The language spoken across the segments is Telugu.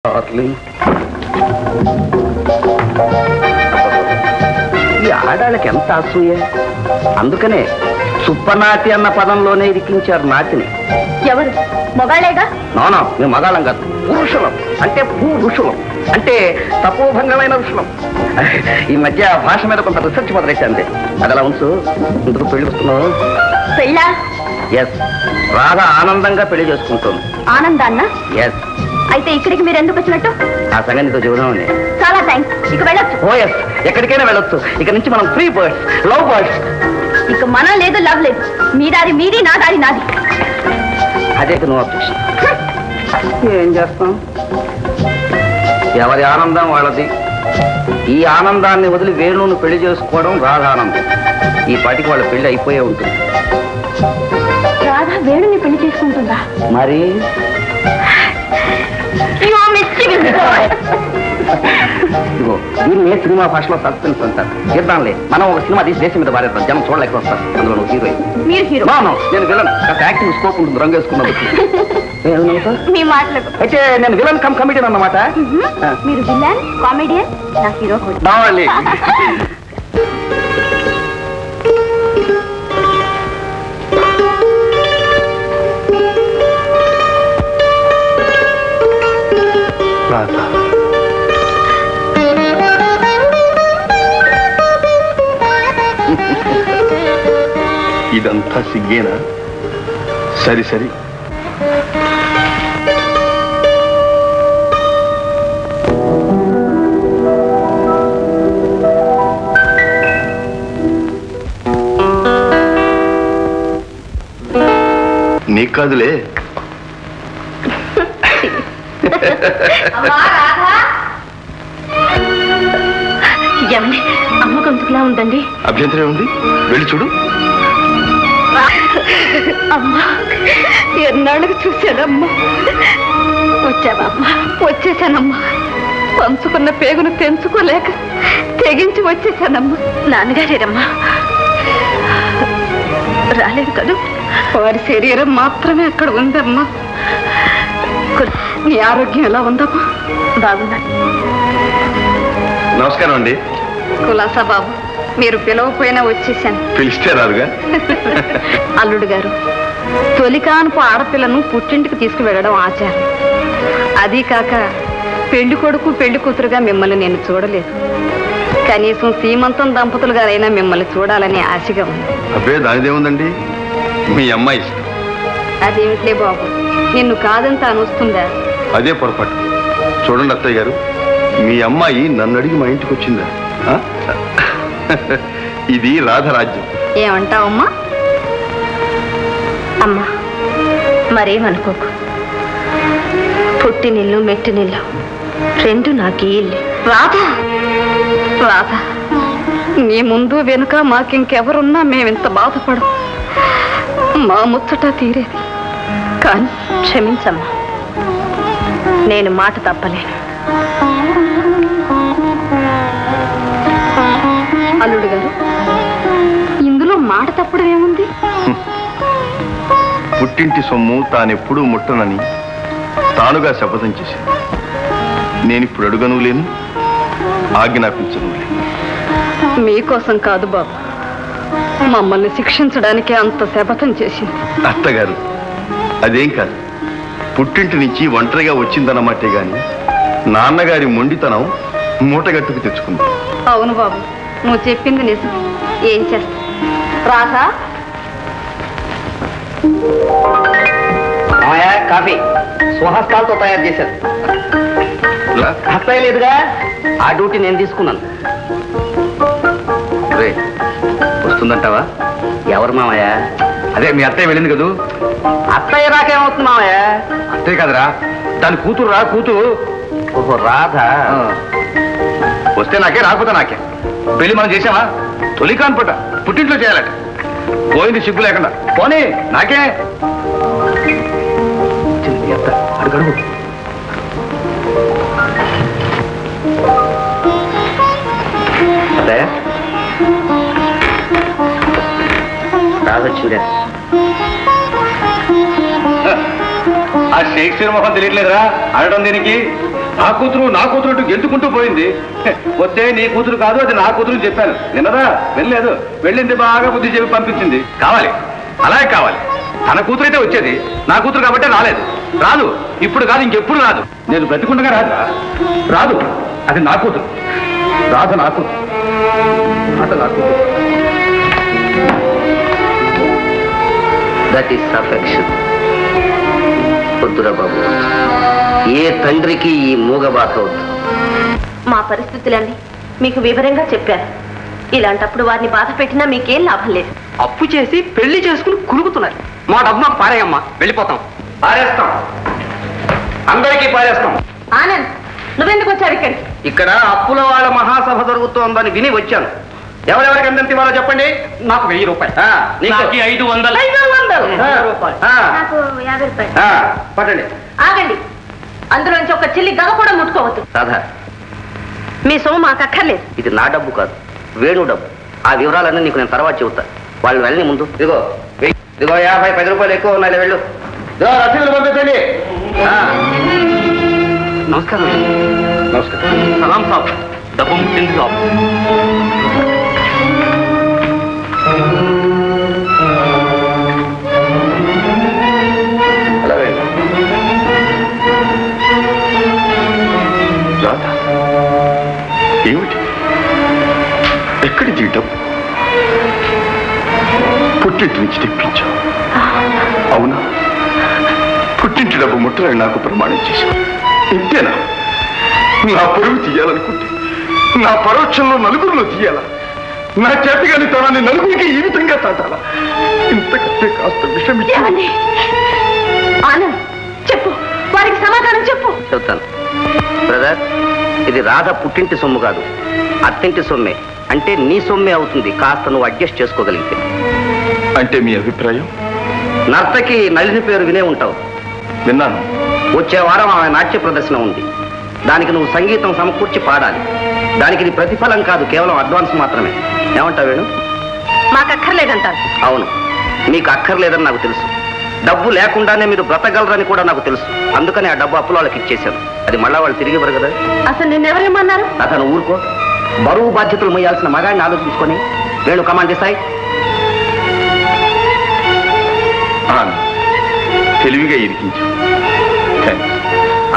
ఈ ఆడాళ్ళకి ఎంత అసూయ. అందుకనే సుప్పనాటి అన్న పదంలోనే ఇరికించారు నాటిని. ఎవరు? మొగాళ్ళేగా? నోనో, మేము మగాళ్ళం కాదు, పురుషులం. అంటే ఋషులం, అంటే తపోభంగమైన ఋషులం. ఈ మధ్య భాష మీద కొంత రీసెర్చ్ మొదలెట్టాంది. అది అలా ఉంచు. ఇందుకు పెళ్లి వస్తున్నావు? పెళ్ళా? ఎస్, రాధ ఆనందంగా పెళ్లి చేసుకుంటుంది. ఆనందాన్న? ఎస్. అయితే ఇక్కడికి మీరు ఎందుకు వచ్చినట్టు? ఆ సంగతితో చెబుదామని. చాలా థ్యాంక్స్. ఇక వెళ్ళొచ్చు. ఓ ఎస్, ఎక్కడికైనా వెళ్ళొచ్చు. ఇక నుంచి మనం ఫ్రీ బర్డ్స్, లవ్ బర్డ్స్. ఇక మనం లేదు, లవ్ లేదు. మీ దారి మీది, నా దారి నాది. అదే నువ్వు అబ్జెక్షన్. ఏం చేస్తాం? ఎవరి ఆనందం వాళ్ళది. ఈ ఆనందాన్ని వదిలి వేణువును పెళ్లి చేసుకోవడం రాధ ఆనందం. ఈ పాటికి వాళ్ళ పెళ్లి అయిపోయే ఉంటుంది. రాధ వేణుని పెళ్లి చేసుకుంటుందా? మరి ఇదిగో దీన్ని సినిమా భాషలో సస్పెన్స్ అంటారు. చేద్దాంలే, మనం ఒక సినిమా తీసి దేశం మీద పారేద్దాం. జనం చూడలేక వస్తారు. అందులో నువ్వు హీరోయిన్. మీరు హీరో? నేను విలన్. కాస్త యాక్టింగ్ స్కోప్ ఉంటుంది రంగు వేసుకున్నందుకు. మీ మాటలకు అయితే నేను విలన్ కమ్ కమిటీన్ అన్నమాట. మీరు విలన్, కామెడియన్, నా హీరో కూడా. ఇదంతా సిగ్గేనా? సరి సరి. నీకు కాదులే. అమ్మ గొంతుకులా ఉందండి. అభ్యంతరం ఉంది, వెళ్ళి చూడు. అమ్మా, ఎన్నాళ్ళకి చూశానమ్మా. వచ్చావా అమ్మా? వచ్చేసానమ్మా. పంచుకున్న పేగును తెంచుకోలేక తెగించి వచ్చేసానమ్మా. నాన్నగారేరమ్మా? రాలేదు కదా. వారి శరీరం మాత్రమే అక్కడ ఉందమ్మా. నీ ఆరోగ్యం ఎలా ఉందమ్మా? బాగుందా? నమస్కారం అండి. కులాసా బాబు, మీరు పిలవపోయినా వచ్చేసాను. పిలిస్తే రాదుగా. అల్లుడు గారు, తొలికానుపు ఆడపిల్లను పుట్టింటికి తీసుకువెళ్ళడం ఆచారం. అదీ కాక పెళ్లి కొడుకు పెళ్లి కూతురుగా మిమ్మల్ని నేను చూడలేదు. కనీసం సీమంతం దంపతులు గారైనా మిమ్మల్ని చూడాలని ఆశగా ఉంది. అబ్బే, దానిదేముందండి, మీ అమ్మాయి ఇష్టం. అదేమిట్లే బాబు, నిన్ను కాదంతా అనొస్తుందా? అదే పొరపాటు. చూడండి అత్తయ్య గారు, మీ అమ్మాయి నన్ను అడిగి మా ఇంటికి వచ్చిందా? ఇది రాధరాజ్యం. ఏమంటావమ్మా? అమ్మా, మరేమనుకోకు. పుట్టినిల్లు మెట్టినిల్లు రెండు నాకు ఇల్లు. రాధా, రాధా, నీ ముందు వెనుక మాకింకెవరున్నా మేమింత బాధపడం. మా ముచ్చట తీరేది. కానీ క్షమించమ్మా, నేను మాట తప్పలేను. అల్లుడు గారు, ఇందులో మాట తప్పడం ఏముంది? పుట్టింటి సొమ్ము తానెప్పుడూ ముట్టనని తానుగా శపథం చేసింది. నేనిప్పుడు అడుగను లేను, ఆజ్ఞాపించను లేను. మీకోసం కాదు బాబు, మమ్మల్ని శిక్షించడానికి అంత శపథం చేసింది. అత్తగారు, అదేం కాదు. పుట్టింటి నుంచి ఒంటరిగా వచ్చిందన్నమాటే గాని నాన్నగారి మొండితనం మూటగట్టుకు తెచ్చుకుంది. అవును బాబు, నువ్వు చెప్పింది నిజం. ఏం చేస్తా? రాధా, కాఫీ స్వహస్తాలతో తయారు చేశారు. అత్తయ్య లేదుగా, ఆ డ్యూటీ నేను తీసుకున్నాను. వస్తుందంటావా? ఎవరు మామయ్య? అదే మీ అత్తయ్య వెళ్ళింది కదూ. అత్తయ్య రాకేమవుతుంది మామయ్య? అంతే కదరా, దాని కూతురు రా. కూతురు. ఓహో, రాధ వస్తే నాకే, రాకపోతే నాకే. పెళ్లి మనం చేసామా? తొలికాన్ పుట్ట పుట్టింట్లో చేయాలట. పోయింది సిగ్గు లేకుండా. పోనీ నాకే. అడుగు. అత్తయ్య, రాధ చూడా. ఆ షేక్స్పియర్ మొహం తెలియట్లేదురా, అడగడం దీనికి. నా కూతురు అంటూ గెంతుకుంటూ పోయింది. వస్తే నీ కూతురు కాదు, అది నా కూతురు చెప్పాను. విన్నదా? వెళ్ళలేదు. వెళ్ళింది బాగా బుద్ధి చెప్పి పంపించింది. కావాలి, అలాగే కావాలి. తన కూతురు అయితే వచ్చేది, నా కూతురు కాబట్టి రాలేదు. రాదు, ఇప్పుడు కాదు, ఇంకెప్పుడు రాదు. నేను బ్రతికుండగా రాదు. అది నా కూతురు. రాదు నా కూతురు. That is affection. వద్దురా బాబు, ఏ తండ్రికి ఈ మూగ బాధ వద్దు. మా పరిస్థితులన్నీ మీకు వివరంగా చెప్పాను. ఇలాంటప్పుడు వారిని బాధ పెట్టినా మీకేం లాభం లేదు. అప్పు చేసి పెళ్లి చేసుకుని కులుగుతున్నారు. మా డబ్బు మాకు పారేయమ్మా, వెళ్ళిపోతాం. పారేస్తాం, అందరికీ పారేస్తాం. ఆనంద్, నువ్వెందుకు వచ్చావు ఇక్కడికి? ఇక్కడ అప్పుల వాళ్ళ మహాసభ జరుగుతోందని విని వచ్చాను. ఎవరెవరికి ఎంత ఇవ్వాలో చెప్పండి. నాకు 1000 రూపాయలు. 500. నాకు 50 రూపాయలు. పట్టండి. ఆగండి, అందులోంచి ఒక చిల్లి గవ కూడా ముట్టుకోవద్దు. రాధా, మీ సొమ్ము మాకు అక్కర్లేదు. ఇది నా డబ్బు కాదు, వేణు డబ్బు. ఆ వివరాలన్నీ నీకు నేను తర్వాత చెబుతా. వాళ్ళు వెళ్ళని ముందు ఇదిగో 50, 10 రూపాయలు ఎక్కువ ఉన్నాయి, వెళ్ళు. రసీదులు పంపించండి. నమస్కారం. నమస్కారం. సలాం సాబ్, డబ్బు ముట్టింది సాబ్. రాధా, ఏమిటి? ఎక్కడిది డబ్బు? పుట్టింటి నుంచి తెప్పించావు, అవునా? పుట్టింటి డబ్బు ముట్టలని నాకు ప్రమాణం చేశావు. ఇంతేనా? నా పరువు తీయాలనుకుంటే నా పరోక్షంలో నలుగురిలో తీయాలా? నా చేతగాని తనాన్ని నలుగురికి ఈ విధంగా తాటాలా? ఇంతకంటే కాస్త విషయం ఆనంద్, చెప్పు, వారికి సమాధానం చెప్పు. చెప్తాను బ్రదర్. ఇది రాధ పుట్టింటి సొమ్ము కాదు, అత్తింటి సొమ్మే. అంటే నీ సొమ్మే అవుతుంది, కాస్త నువ్వు అడ్జస్ట్ చేసుకోగలిగితే. అంటే మీ అభిప్రాయం? నర్తకి నళిని పేరు వినే ఉంటావు. విన్నాను. వచ్చే వారం ఆమె నాట్య ప్రదర్శన ఉంది. దానికి నువ్వు సంగీతం సమకూర్చి పాడాలి. దానికి ఇది ప్రతిఫలం కాదు, కేవలం అడ్వాన్స్ మాత్రమే. ఏమంటావు వేణు? మాకు అక్కర్లేదంటారు. అవును, మీకు అక్కర్లేదని నాకు తెలుసు. డబ్బు లేకుండానే మీరు బ్రతగలరని కూడా నాకు తెలుసు. అందుకని ఆ డబ్బు అప్పుల వాళ్ళకి ఇచ్చేశాను. అది మళ్ళా వాళ్ళు తిరిగి ఇవ్వరు కదా. అసలు నిన్నెవరేమన్నారు? అతను ఊరుకో. బరువు బాధ్యతలు మొయ్యాల్సిన మగాడిని ఆలోచించుకొని వేణు కమాండ్ చేస్తాయి. తెలివిగా ఇరికించు.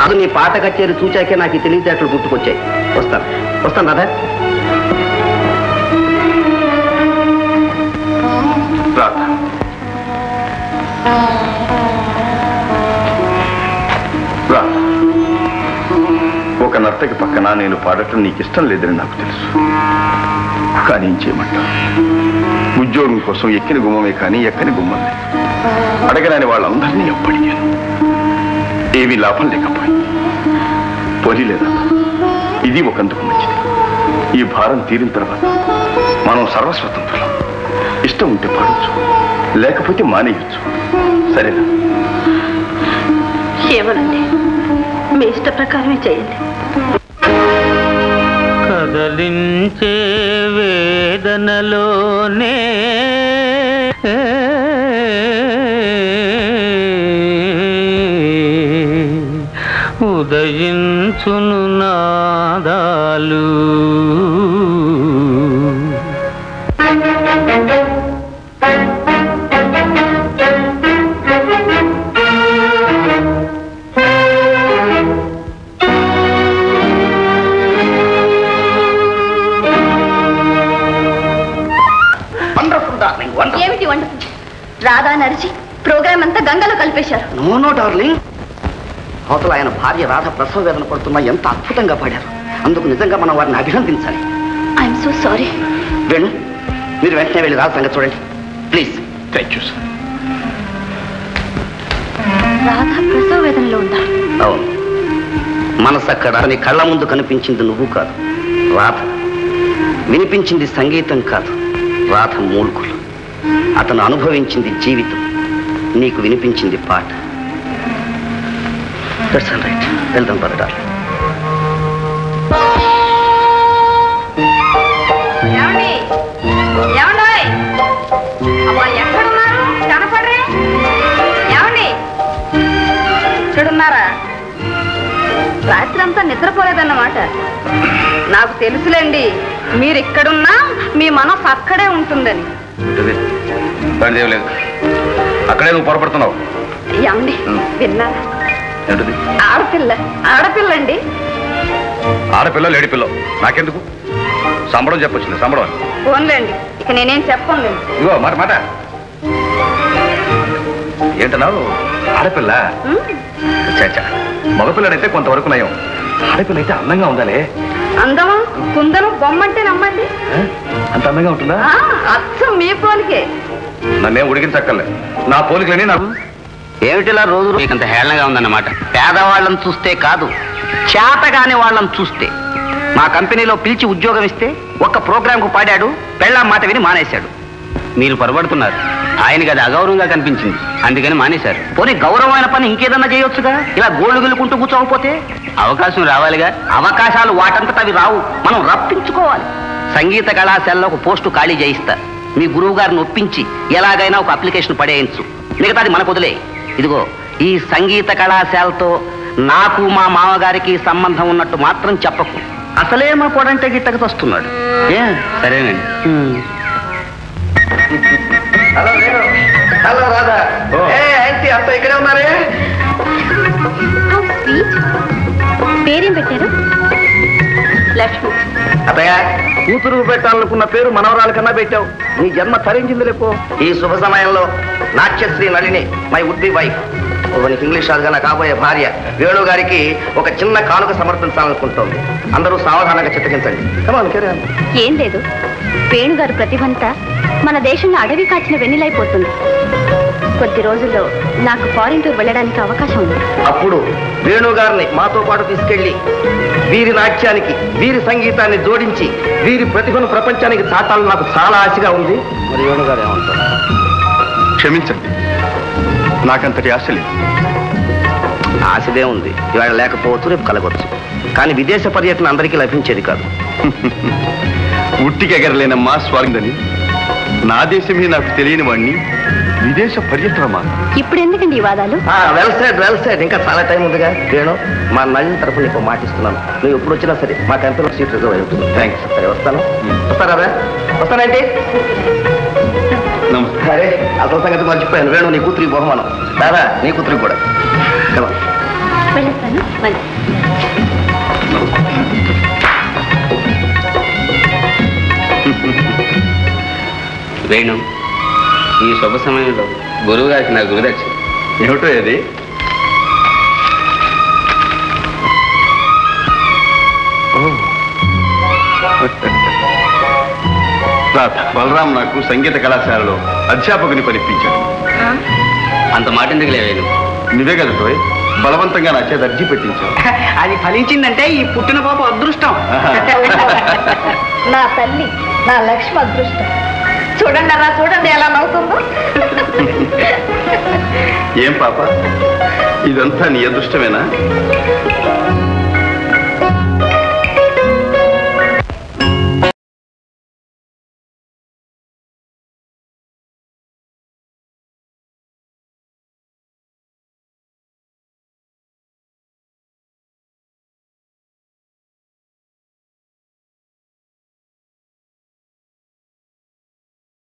అది నీ పాట కచేరి చూచాకే నాకు ఈ తెలివితేటలు గుర్తుకొచ్చాయి. వస్తాను రాధా. రాధా, ఒక నర్తకి పక్కన నేను పాడటం నీకు ఇష్టం లేదని నాకు తెలుసు. కానీ ఏం చేయమంటావు? ఉద్యోగం కోసం ఎక్కిన గుమ్మమే కానీ ఎక్కని గుమ్మం లేదు. అడగలేని వాళ్ళందరినీ అప్పడిగాను, ఏమీ లాభం లేకపోయింది. పోనీ లేదా, ఇది ఒకందుకు మంచిది. ఈ భారం తీరిన తర్వాత మనం సర్వస్వతంత్రులం. ఇష్టం ఉంటే పాడొచ్చు, లేకపోతే మానేయచ్చు. సరేనా? ఏమనండి, మీ ఇష్ట ప్రకారమే చేయండి. కదలించే వేదనలోనే ఉదయించును నాదాలు. ఏమిటి వండర్ఫుల్? రాధా నరిచి ప్రోగ్రామ్ అంతా గంగలో కలిపేశారు. నో డార్లింగ్, అవతల ఆయన భార్య రాధ ప్రసవ వేదన పడుతున్నా ఎంత అద్భుతంగా పాడారు. అందుకు నిజంగా మనం వారిని అభినందించాలి. I'm so sorry. వేణు, మీరు వెంటనే వెళ్ళి రాధ సంగతి చూడండి please. Thank you sir. Radha ప్రసవ వేదనలో ఉందా? అవును, మనసు అక్కడ. నీ కళ్ళ ముందు కనిపించింది నువ్వు కాదు, రాధ. వినిపించింది సంగీతం కాదు, రాధ మూల్గులు. అతను అనుభవించింది జీవితం, నీకు వినిపించింది పాట. That's all right. వెళ్దాం పదడాలి. ఎక్కడున్నారు? కనపడరే? ఏమండి? ఇక్కడున్నారా? రాత్రి రాత్రంతా నిద్రపోలేదన్నమాట. నాకు తెలుసులేండి, మీరు ఇక్కడున్నా మీ మనసు అక్కడే ఉంటుందని. లేదు, అక్కడే నువ్వు పొరపడుతున్నావు. ఏమండి విన్నారా? ఆడపిల్లండి. ఆడపిల్ల లేడి పిల్ల నాకెందుకు? సంబడం చెప్పొచ్చింది, సంబడం అని. ఫోన్లేండి, ఇక నేనేం చెప్పండి. ఇగో మాట ఏంటన్నావు? ఆడపిల్ల చాచా, మగపిల్లడైతే కొంతవరకు నయం, ఆడపిల్ల అయితే అందంగా ఉండాలి. అందమా కుందను బొమ్మంటే నమ్మండి. అంత అందంగా ఉంటుందా? అచ్చం మీ పోలికే. నన్నేం ఉడికించక్కర్లే, నా పోలికలని నాకు. ఏమిటిలా రోజు మీకంత హేళనగా ఉందన్నమాట. పేదవాళ్ళని చూస్తే కాదు, చేతగాని వాళ్ళని చూస్తే. మా కంపెనీలో పిలిచి ఉద్యోగం ఇస్తే ఒక్క ప్రోగ్రాంకు పాడాడు, పెళ్ళాం మాట విని మానేశాడు. మీరు పొరపడుతున్నారు, ఆయనకి అది అగౌరవంగా కనిపించింది, అందుకని మానేశారు. పోనీ గౌరవమైన పని ఇంకేదన్నా చేయొచ్చుగా, ఇలా గోళ్లు గెలుకుంటూ కూర్చోకపోతే. అవకాశం రావాలిగా. అవకాశాలు వాటంతట అవి రావు, మనం రప్పించుకోవాలి. సంగీత కళాశాలలో ఒక పోస్టు ఖాళీ చేయిస్తా. మీ గురువు గారిని ఒప్పించి ఎలాగైనా ఒక అప్లికేషన్ పడేయించు, మిగతాది మనకు వదిలే. ఇదిగో, ఈ సంగీత కళాశాలతో నాకు మా మామగారికి సంబంధం ఉన్నట్టు మాత్రం చెప్పకు. అసలే మా పొడంటే గిట్టకు వస్తున్నాడు. సరేనండి. హలో హలో రాధా, అంత ఇక్కడే ఉన్నారే? పేరేం పెట్టారు? లక్ష్మి. అత్తయ్య, కూతురు పెట్టాలనుకున్న పేరు మనవరాల కన్నా పెట్టావు. నీ జన్మ తరించింది లేపో. ఈ శుభ సమయంలో Natyashri Nalini, my would be wife, నీకు ఇంగ్లీష్ రాదుగా నా కాబోయే భార్య వేణు గారికి ఒక చిన్న కానుక సమర్పించాలనుకుంటోంది. అందరూ సావధానంగా చిత్తగించండి. ఏం లేదు, వేణుగారు ప్రతిభంతా మన దేశంలో అడవి కాచిన వెన్నెలైపోతుంది. కొద్ది రోజుల్లో నాకు ఫారిన్ టూర్ వెళ్ళడానికి అవకాశం ఉంది. అప్పుడు వేణు గారిని మాతో పాటు తీసుకెళ్లి వీరి నాట్యానికి వీరి సంగీతాన్ని జోడించి వీరి ప్రతిభను ప్రపంచానికి చాటాలని నాకు చాలా ఆశగా ఉంది. మరి వేణు గారు ఏమంటారు? క్షమించండి, నాకంతటి ఆశ లేదు. ఆశదే ఉంది, ఇవాళ లేకపోవచ్చు, రేపు కలగవచ్చు. కానీ విదేశ పర్యటన అందరికీ లభించేది కాదు. ఉట్టికి ఎగరలేనమ్మా స్వర్గని. నా దేశమే నాకు తెలియని వాడిని విదేశ పర్యటనమా? ఇప్పుడు ఎందుకండి ఈ వాదాలు? Well said. ఇంకా చాలా టైం ఉందిగా. వేణు, మా నళిని తరఫున నీకు మాటిస్తున్నాను, నువ్వు ఎప్పుడు వచ్చినా సరే మా కంపెనీలో సీట్ రిజర్వ్ అయి ఉంటుంది. థ్యాంక్స్. సరే వస్తాను. వస్తారా? వస్తానండి. సరే, అసలు సంగతి మర్చిపోయాను. వేణు నీ కూతురికి బహుమానం. దాదా నీ కూతురికి కూడా. వేణు, ఈ శుభ సమయంలో గురువు గారికి నా గురుదక్షిణ. ఏమిటో అది? బలరాం నాకు సంగీత కళాశాలలో అధ్యాపకుని పనిపించాడు. అంత మాట ఎందుకు లేవేను? నువ్వే కదా టోయ్ బలవంతంగా నా చేత అర్జీ పెట్టించావు. అది ఫలించిందంటే ఈ పుట్టిన పాప అదృష్టం. నా తల్లి, నా లక్ష్మి అదృష్టం. చూడండి అలా, చూడండి ఎలా నవ్వుతుందో. ఏం పాప, ఇదంతా నీ అదృష్టమేనా?